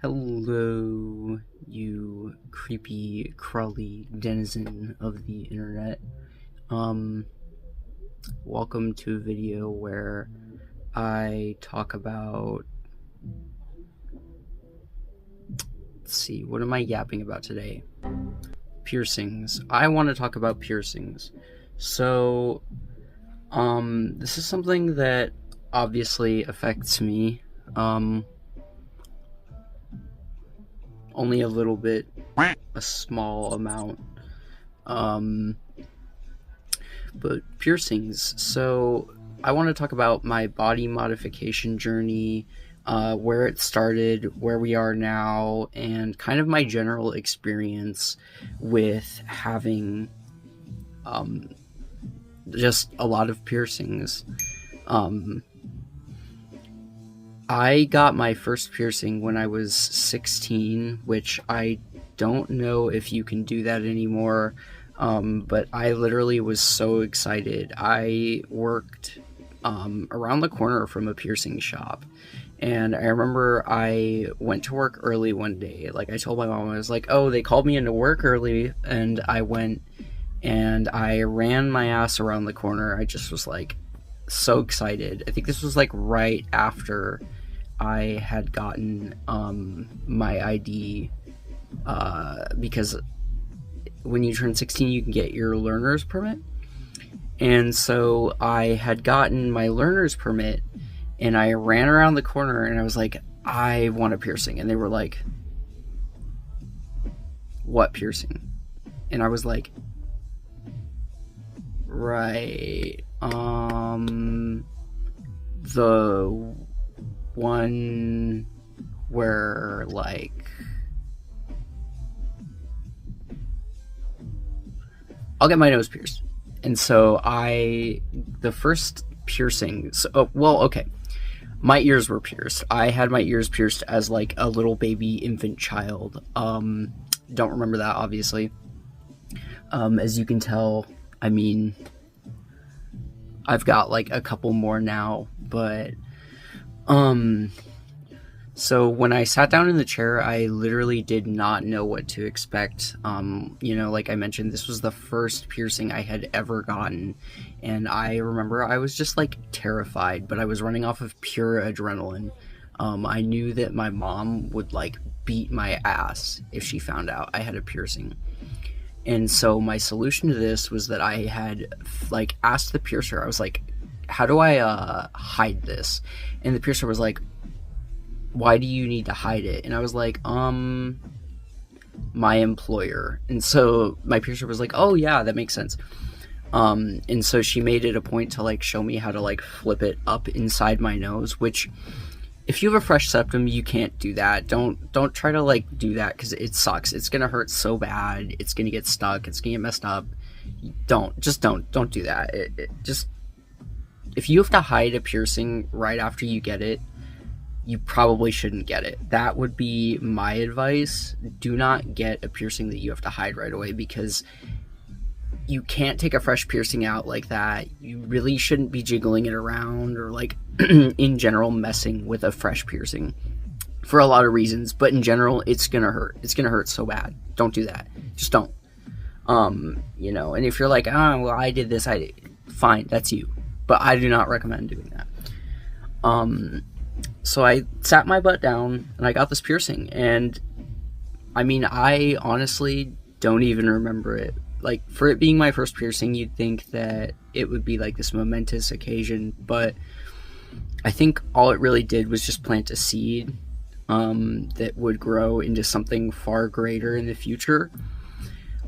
Hello, you creepy, crawly denizen of the internet. Um, Welcome to a video where I talk about. Let's see, what am I yapping about today? Piercings. I want to talk about piercings. So, this is something that obviously affects me. Only a little bit, a small amount. But piercings. So I want to talk about my body modification journey, where it started, where we are now, and kind of my general experience with having just a lot of piercings. I got my first piercing when I was 16, which I don't know if you can do that anymore, but I literally was so excited. I worked around the corner from a piercing shop, and I remember I went to work early one day. Like, I told my mom, I was like, oh, they called me into work early, and I went and I ran my ass around the corner. I just was like so excited. I think this was like right after I had gotten my ID, because when you turn 16 you can get your learner's permit, and so I had gotten my learner's permit and I ran around the corner and I was like, I want a piercing. And they were like, what piercing? And I was like, right, the one where, like, I'll get my nose pierced. And so the first piercing, okay, my ears were pierced. I had my ears pierced as like a little baby infant child. Don't remember that, obviously. As you can tell, I mean, I've got like a couple more now, but so when I sat down in the chair, I literally did not know what to expect. Like I mentioned, this was the first piercing I had ever gotten, and I remember I was just like terrified, but I was running off of pure adrenaline. I knew that my mom would like beat my ass if she found out I had a piercing. And so my solution to this was that I had like asked the piercer, I was like, how do I hide this? And the piercer was like, why do you need to hide it? And I was like, my employer. And so my piercer was like, oh yeah, that makes sense. And so she made it a point to like show me how to like flip it up inside my nose, which if you have a fresh septum, you can't do that. Don't try to like do that, because it sucks. It's gonna hurt so bad. It's gonna get stuck. It's gonna get messed up. Don't do that. Just, if you have to hide a piercing right after you get it, you probably shouldn't get it. That would be my advice. Do not get a piercing that you have to hide right away, because you can't take a fresh piercing out like that. You really shouldn't be jiggling it around or like in general messing with a fresh piercing for a lot of reasons, but in general it's gonna hurt. It's gonna hurt so bad. Don't do that. Just don't. And if you're like, oh well, I did this, fine, that's you, but I do not recommend doing that. So I sat my butt down and I got this piercing, and I mean, I honestly don't even remember it. Like, for it being my first piercing, you'd think that it would be like this momentous occasion, but I think all it really did was just plant a seed that would grow into something far greater in the future.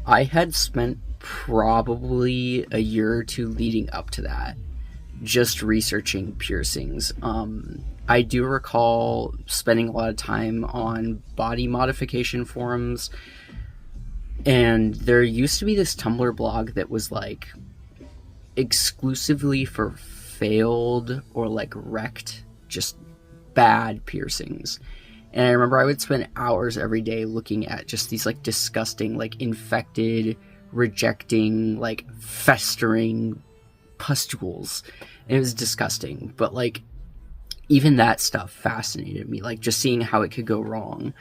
I had spent probably a year or two leading up to that just researching piercings. I do recall spending a lot of time on body modification forums, and there used to be this Tumblr blog that was like exclusively for failed or like wrecked, just bad piercings. And I remember I would spend hours every day looking at just these like disgusting, like infected, rejecting, like festering pustules. And it was disgusting, but like even that stuff fascinated me, like just seeing how it could go wrong.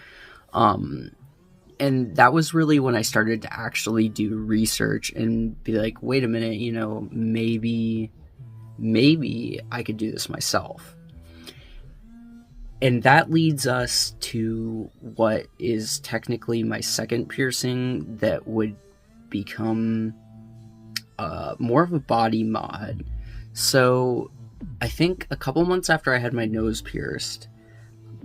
And that was really when I started to actually do research and be like, wait a minute, maybe I could do this myself. And that leads us to what is technically my second piercing that would become more of a body mod. So I think a couple months after I had my nose pierced,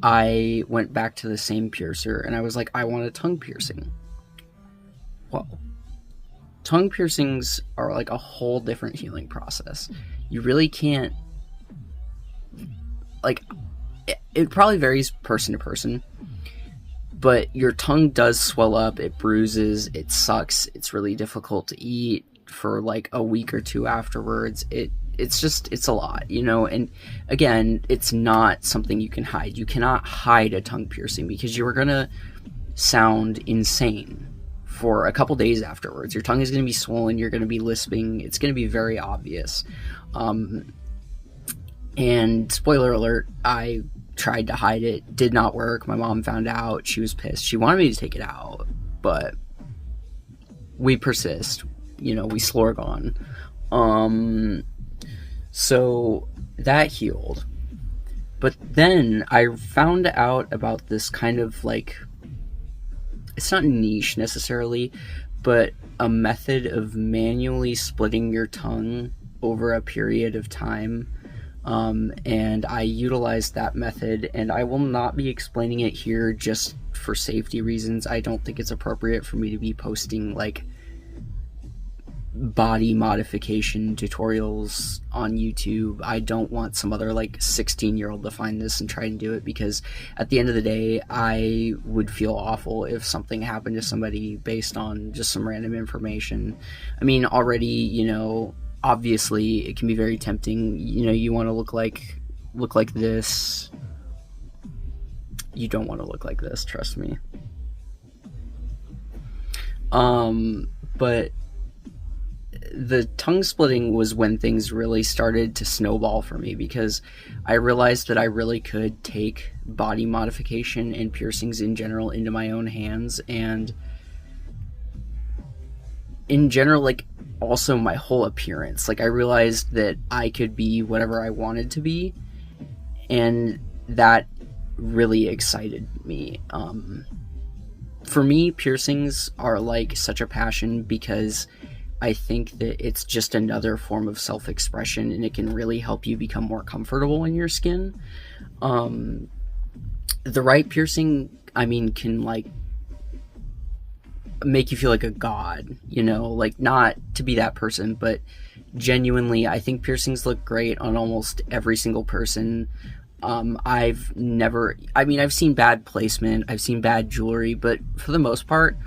I went back to the same piercer and I was like, I want a tongue piercing. Well, tongue piercings are like a whole different healing process. You really can't, like, it probably varies person to person, but your tongue does swell up, it bruises, it sucks, it's really difficult to eat for like a week or two afterwards. It's a lot, and again, it's not something you can hide. You cannot hide a tongue piercing because you're gonna sound insane for a couple days afterwards. Your tongue is gonna be swollen, you're gonna be lisping, it's gonna be very obvious. And spoiler alert, I tried to hide it, did not work. My mom found out, she was pissed, she wanted me to take it out, but we persist, we slorg on. So that healed. But then I found out about this kind of like, it's not niche necessarily, but a method of manually splitting your tongue over a period of time. And I utilized that method, and I will not be explaining it here just for safety reasons. I don't think it's appropriate for me to be posting like body modification tutorials on YouTube. I don't want some other like 16-year-old to find this and try and do it, because at the end of the day, I would feel awful if something happened to somebody based on just some random information. I mean, already, obviously it can be very tempting. You want to look like this. You don't want to look like this, trust me. But the tongue splitting was when things really started to snowball for me, because I realized that I really could take body modification and piercings in general into my own hands, and in general, like, also my whole appearance. Like, I realized that I could be whatever I wanted to be, and that really excited me. For me, piercings are like such a passion, because I think that it's just another form of self-expression, and it can really help you become more comfortable in your skin. The right piercing, can like make you feel like a god, like, not to be that person, but genuinely, I think piercings look great on almost every single person. I've seen bad placement, I've seen bad jewelry, but for the most part,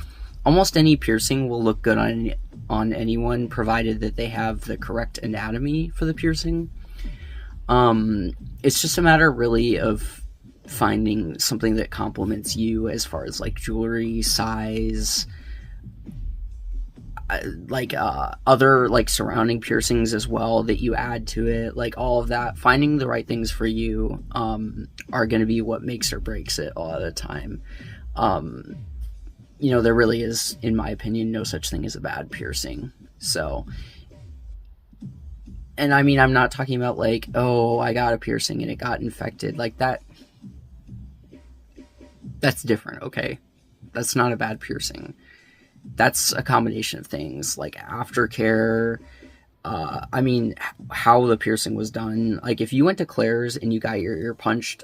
almost any piercing will look good on anyone, provided that they have the correct anatomy for the piercing. It's just a matter really of finding something that complements you as far as like jewelry, size, other like surrounding piercings as well that you add to it, like all of that. Finding the right things for you are going to be what makes or breaks it a lot of the time. There really is, in my opinion, no such thing as a bad piercing. So, and I'm not talking about like, oh, I got a piercing and it got infected, like that. That's different, okay? That's not a bad piercing. That's a combination of things, like aftercare, how the piercing was done. Like, if you went to Claire's and you got your ear punched,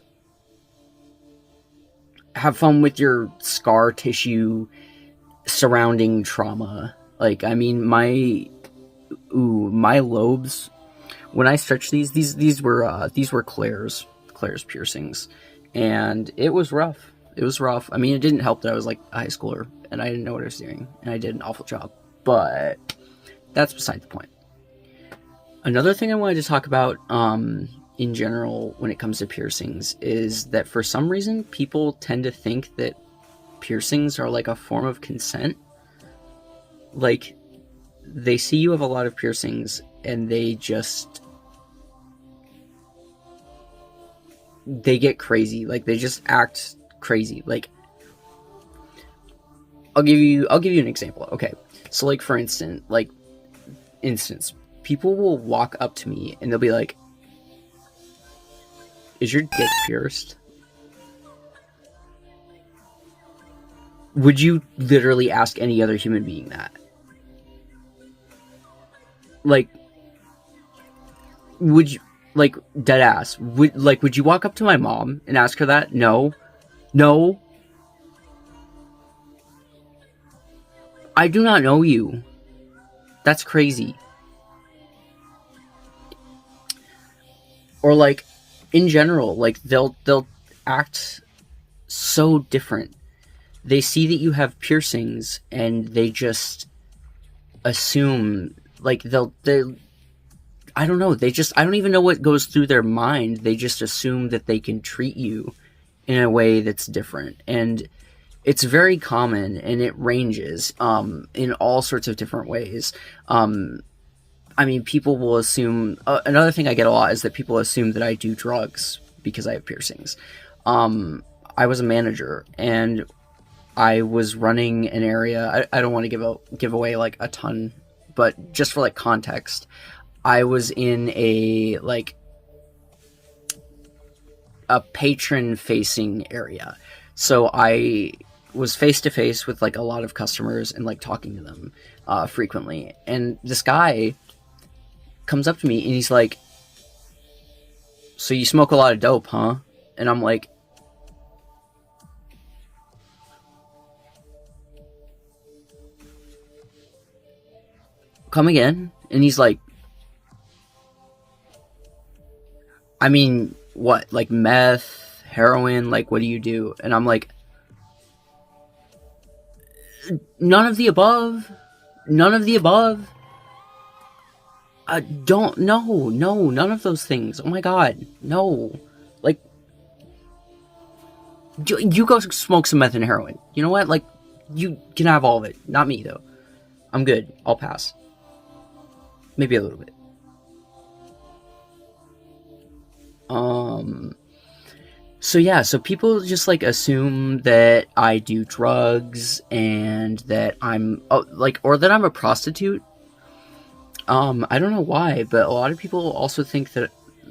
have fun with your scar tissue surrounding trauma. Like, my lobes, when I stretched these were Claire's piercings, and it was rough. It didn't help that I was like a high schooler and I didn't know what I was doing, and I did an awful job, but that's beside the point. Another thing I wanted to talk about in general when it comes to piercings is that for some reason people tend to think that piercings are like a form of consent. Like, they see you have a lot of piercings and they just they get crazy. Like, they just act crazy. Like, I'll give you an example. Okay, so like for instance, people will walk up to me and they'll be like, "Is your dick pierced?" Would you literally ask any other human being that? Like, would you, like, dead ass? Would you walk up to my mom and ask her that? No, no. I do not know you. That's crazy. Or like, in general, like they'll act so different. They see that you have piercings and they just assume, like, they I don't know, I don't even know what goes through their mind. They just assume that they can treat you in a way that's different. And it's very common, and it ranges in all sorts of different ways. I mean, people will assume... another thing I get a lot is that people assume that I do drugs because I have piercings. I was a manager, and I was running an area... I don't want to give away, like, a ton, but just for, like, context, I was in a patron-facing area. So I was face-to-face with, like, a lot of customers and, like, talking to them frequently. And this guy comes up to me and he's like, "So you smoke a lot of dope, huh?" And I'm like, "Come again?" And he's like, "I mean, what? Like meth, heroin? Like, what do you do?" And I'm like, "None of the above. None of the above. No, none of those things. Oh my god, no. Like, you go smoke some meth and heroin. You know what? Like, you can have all of it. Not me, though. I'm good. I'll pass. Maybe a little bit." So yeah, so people just, like, assume that I do drugs and that I'm, or that I'm a prostitute. I don't know why, but a lot of people also think that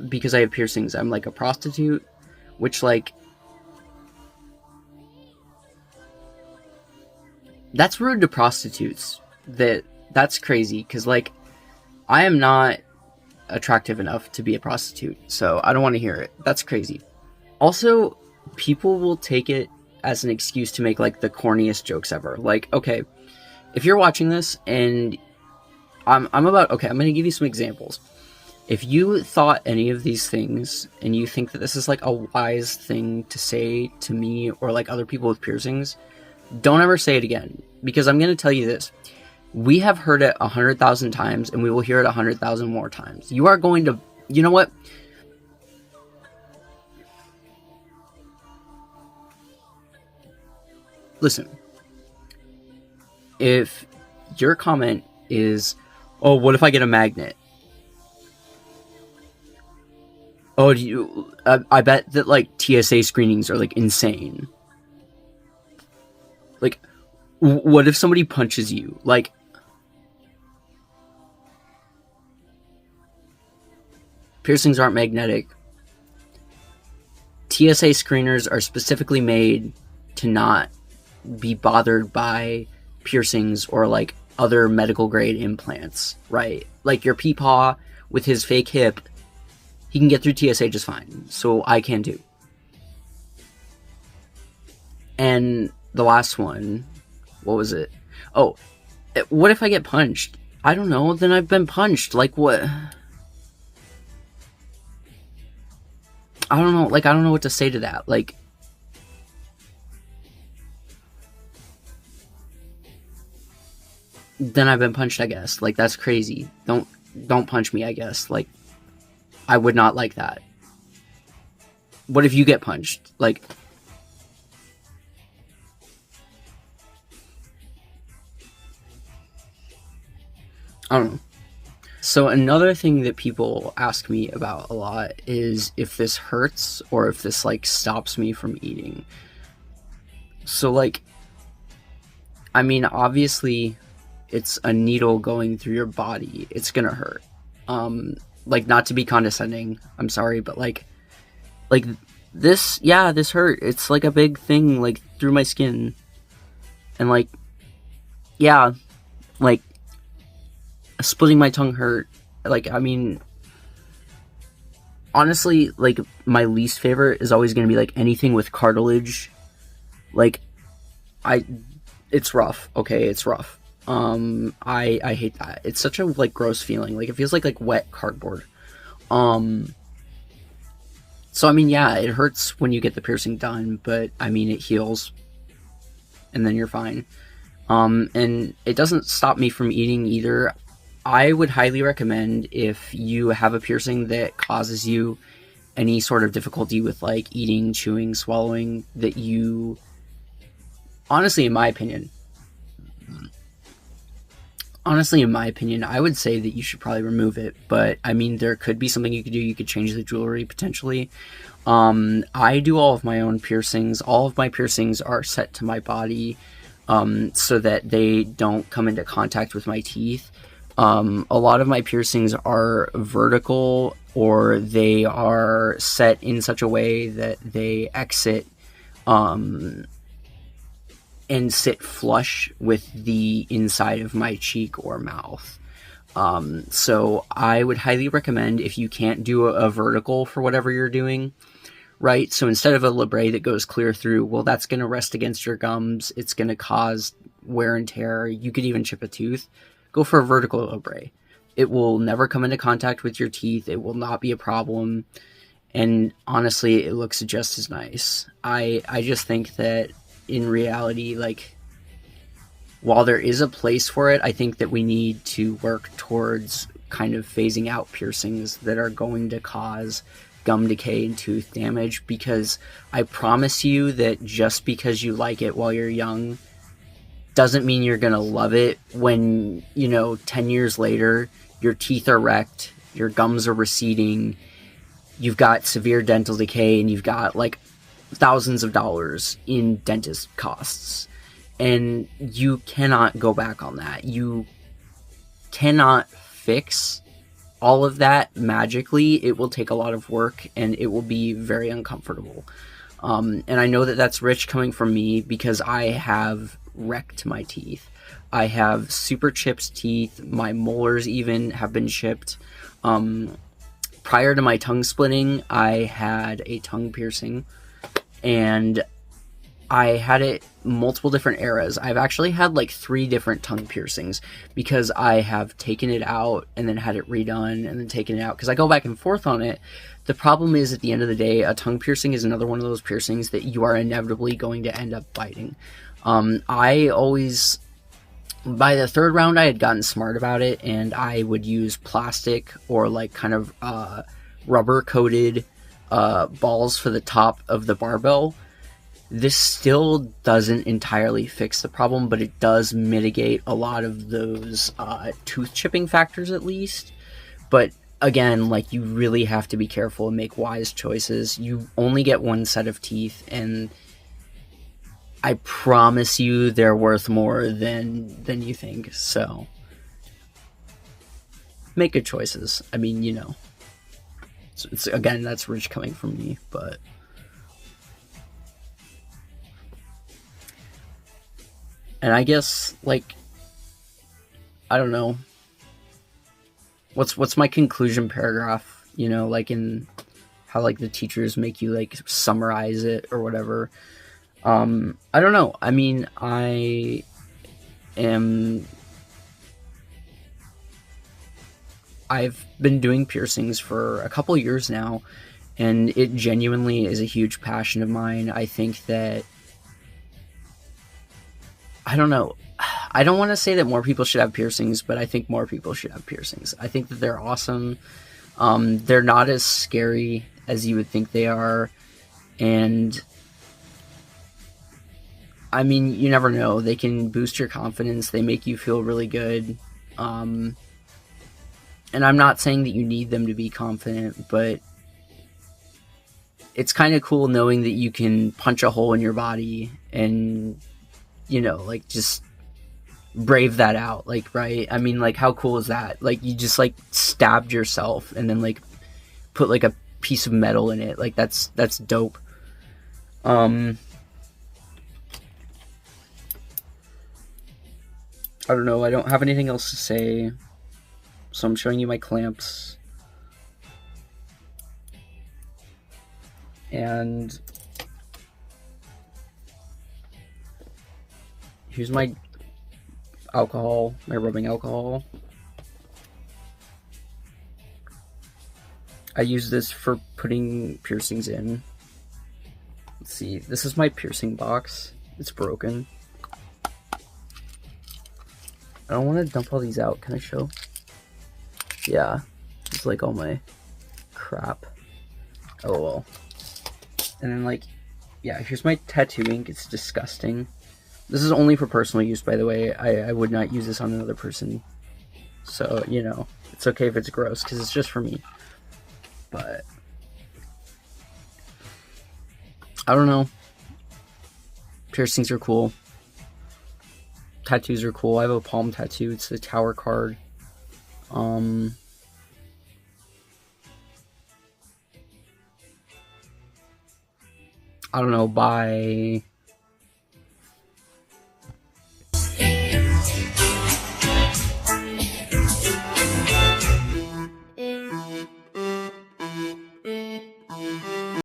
because I have piercings, I'm, like, a prostitute, which, like, that's rude to prostitutes. That's crazy, because, like, I am not attractive enough to be a prostitute, so I don't want to hear it. That's crazy. Also, people will take it as an excuse to make, like, the corniest jokes ever. Like, okay, if you're watching this and I'm going to give you some examples. If you thought any of these things and you think that this is, like, a wise thing to say to me or, like, other people with piercings, don't ever say it again, because I'm going to tell you this. We have heard it 100,000 times, and we will hear it 100,000 more times. You are going to... You know what? Listen. If your comment is, "Oh, what if I get a magnet?" Oh, I bet that, like, TSA screenings are, like, insane. Like, what if somebody punches you? Like, piercings aren't magnetic. TSA screeners are specifically made to not be bothered by piercings or, like, other medical grade implants, right? Like, your peepaw with his fake hip, he can get through TSA just fine. So I can too. And the last one, what was it? Oh, what if I get punched? I don't know, then I've been punched. Like, what? I don't know, like, I don't know what to say to that. Like, then I've been punched, I guess. Like, that's crazy. Don't punch me, I guess. Like, I would not like that. What if you get punched? Like, I don't know. So another thing that people ask me about a lot is if this hurts or if this like stops me from eating. So like, I mean, obviously it's a needle going through your body. It's gonna hurt. Like, not to be condescending, I'm sorry, but like this, yeah, this hurt. It's like a big thing like through my skin. And like, yeah, like splitting my tongue hurt. Like, I mean, honestly, like my least favorite is always going to be like anything with cartilage. Like, I it's rough. Okay, it's rough. I hate that. It's such a like gross feeling. Like, it feels like wet cardboard. Um so I mean, yeah, it hurts when you get the piercing done, but I mean, it heals and then you're fine. And it doesn't stop me from eating either. I would highly recommend, if you have a piercing that causes you any sort of difficulty with like eating, chewing, swallowing, that you, honestly, in my opinion, I would say that you should probably remove it. But I mean, there could be something you could do. You could change the jewelry potentially. I do all of my own piercings. All of my piercings are set to my body, so that they don't come into contact with my teeth. A lot of my piercings are vertical, or they are set in such a way that they exit and sit flush with the inside of my cheek or mouth. So I would highly recommend, if you can't do a vertical for whatever you're doing, right? So instead of a labrae that goes clear through, well, that's going to rest against your gums. It's going to cause wear and tear. You could even chip a tooth. Go for a vertical labrae. It will never come into contact with your teeth. It will not be a problem. And honestly, it looks just as nice. I just think that in reality, like, while there is a place for it, I think that we need to work towards kind of phasing out piercings that are going to cause gum decay and tooth damage, because I promise you that just because you like it while you're young doesn't mean you're gonna love it when, 10 years later, your teeth are wrecked, your gums are receding, you've got severe dental decay, and you've got like thousands of dollars in dentist costs. And you cannot go back on that. You cannot fix all of that magically. It will take a lot of work, and it will be very uncomfortable. And I know that that's rich coming from me, because I have wrecked my teeth. I have super chipped teeth. My molars even have been chipped. Prior to my tongue splitting, I had a tongue piercing, and I had it multiple different eras. I've actually had like 3 different tongue piercings, because I have taken it out and then had it redone and then taken it out, because I go back and forth on it. The problem is, at the end of the day, a tongue piercing is another one of those piercings that you are inevitably going to end up biting. I always, by the 3rd round, I had gotten smart about it, and I would use plastic or like kind of rubber coated balls for the top of the barbell. This still doesn't entirely fix the problem, but it does mitigate a lot of those tooth chipping factors, at least. But again, like, you really have to be careful and make wise choices. You only get one set of teeth, and I promise you they're worth more than you think. So make good choices. I mean, it's again, that's rich coming from me, but and I guess, like, I don't know, what's my conclusion paragraph, like in how like the teachers make you like summarize it or whatever. I don't know. I mean, I've been doing piercings for a couple years now, and it genuinely is a huge passion of mine. I think that, I don't know, I don't want to say that more people should have piercings, but I think more people should have piercings. I think that they're awesome. They're not as scary as you would think they are, and I mean, you never know. They can boost your confidence. They make you feel really good. And I'm not saying that you need them to be confident, but it's kind of cool knowing that you can punch a hole in your body and, you know, like, just brave that out, like, right? I mean, like, how cool is that? Like, you just, like, stabbed yourself and then, like, put, like, a piece of metal in it. Like, that's dope. I don't know, I don't have anything else to say, so I'm showing you my clamps. And here's my alcohol, my rubbing alcohol. I use this for putting piercings in. Let's see, this is my piercing box. It's broken. I don't want to dump all these out. Can I show? Yeah, it's like all my crap. Oh well. And then, like, yeah, here's my tattoo ink. It's disgusting. This is only for personal use, by the way. I would not use this on another person. So, you know, it's okay if it's gross, because it's just for me. But I don't know. Piercings are cool. Tattoos are cool. I have a palm tattoo. It's the Tower card. I don't know, bye.